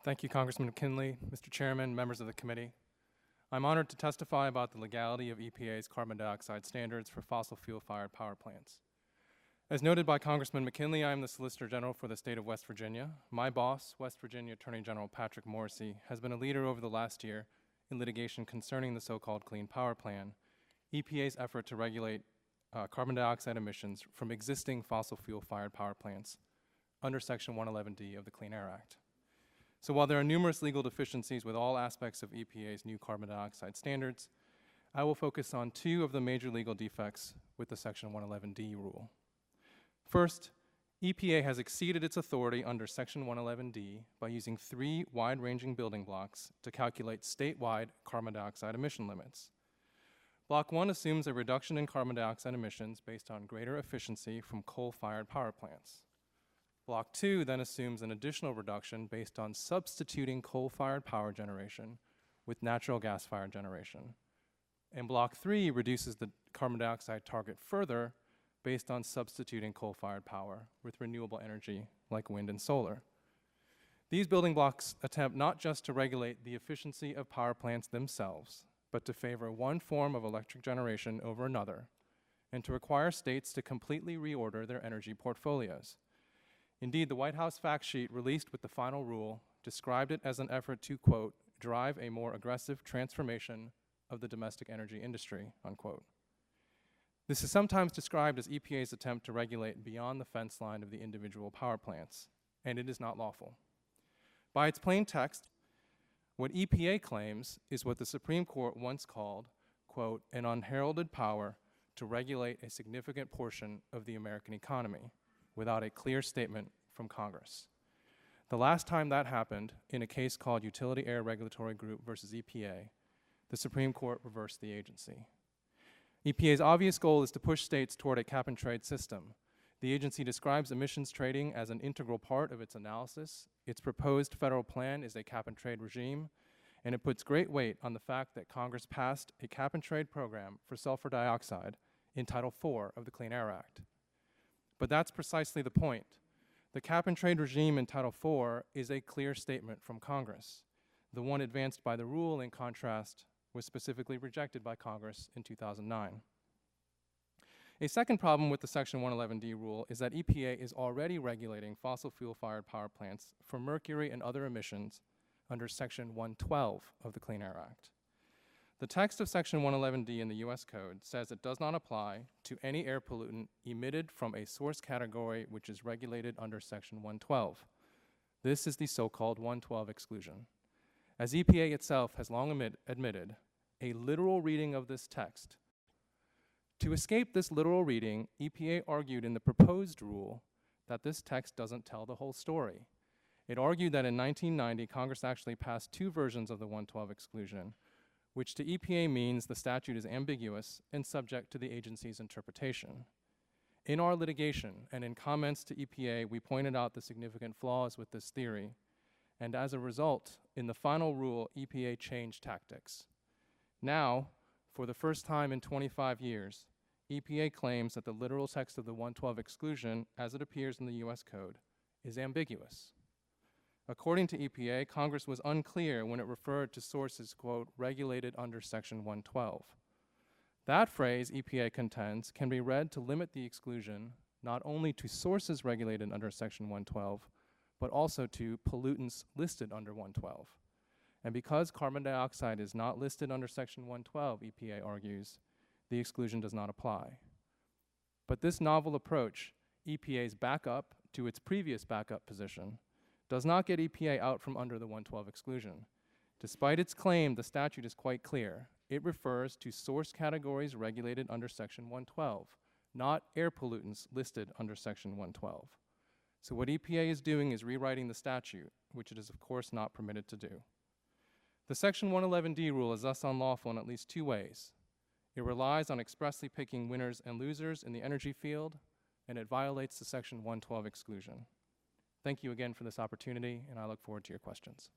Thank you, Congressman McKinley, Mr. Chairman, members of the committee. I'm honored to testify about the legality of EPA's carbon dioxide standards for fossil fuel-fired power plants. As noted by Congressman McKinley, I am the Solicitor General for the state of West Virginia. My boss, West Virginia Attorney General Patrick Morrisey, has been a leader over the last year in litigation concerning the so-called Clean Power Plan, EPA's effort to regulate carbon dioxide emissions from existing fossil fuel-fired power plants under Section 111D of the Clean Air Act. So while there are numerous legal deficiencies with all aspects of EPA's new carbon dioxide standards, I will focus on two of the major legal defects with the Section 111D rule. First, EPA has exceeded its authority under Section 111D by using three wide-ranging building blocks to calculate statewide carbon dioxide emission limits. Block 1 assumes a reduction in carbon dioxide emissions based on greater efficiency from coal-fired power plants. Block 2 then assumes an additional reduction based on substituting coal-fired power generation with natural gas-fired generation. And Block 3 reduces the carbon dioxide target further based on substituting coal-fired power with renewable energy like wind and solar. These building blocks attempt not just to regulate the efficiency of power plants themselves, but to favor one form of electric generation over another, and to require states to completely reorder their energy portfolios. Indeed, the White House fact sheet released with the final rule described it as an effort to, quote, drive a more aggressive transformation of the domestic energy industry, unquote. This is sometimes described as EPA's attempt to regulate beyond the fence line of the individual power plants, and it is not lawful. By its plain text, what EPA claims is what the Supreme Court once called, quote, an unheralded power to regulate a significant portion of the American economy without a clear statement from Congress. The last time that happened, in a case called Utility Air Regulatory Group versus EPA, the Supreme Court reversed the agency. EPA's obvious goal is to push states toward a cap-and-trade system. The agency describes emissions trading as an integral part of its analysis. Its proposed federal plan is a cap-and-trade regime, and it puts great weight on the fact that Congress passed a cap-and-trade program for sulfur dioxide in Title IV of the Clean Air Act. But that's precisely the point. The cap-and-trade regime in Title IV is a clear statement from Congress. The one advanced by the rule, in contrast, was specifically rejected by Congress in 2009. A second problem with the Section 111D rule is that EPA is already regulating fossil fuel-fired power plants for mercury and other emissions under Section 112 of the Clean Air Act. The text of Section 111D in the U.S. Code says it does not apply to any air pollutant emitted from a source category which is regulated under Section 112. This is the so-called 112 exclusion. As EPA itself has long admitted, a literal reading of this text. To escape this literal reading, EPA argued in the proposed rule that this text doesn't tell the whole story. It argued that in 1990, Congress actually passed two versions of the 112 exclusion, which to EPA means the statute is ambiguous and subject to the agency's interpretation. In our litigation and in comments to EPA, we pointed out the significant flaws with this theory, and as a result, in the final rule, EPA changed tactics. Now, for the first time in 25 years, EPA claims that the literal text of the 112 exclusion, as it appears in the U.S. Code, is ambiguous. According to EPA, Congress was unclear when it referred to sources, quote, regulated under Section 112. That phrase, EPA contends, can be read to limit the exclusion not only to sources regulated under Section 112, but also to pollutants listed under 112. And because carbon dioxide is not listed under Section 112, EPA argues, the exclusion does not apply. But this novel approach, EPA's backup to its previous backup position, does not get EPA out from under the 112 exclusion. Despite its claim, the statute is quite clear. It refers to source categories regulated under Section 112, not air pollutants listed under Section 112. So what EPA is doing is rewriting the statute, which it is of course not permitted to do. The Section 111D rule is thus unlawful in at least two ways. It relies on expressly picking winners and losers in the energy field, and it violates the Section 112 exclusion. Thank you again for this opportunity, and I look forward to your questions.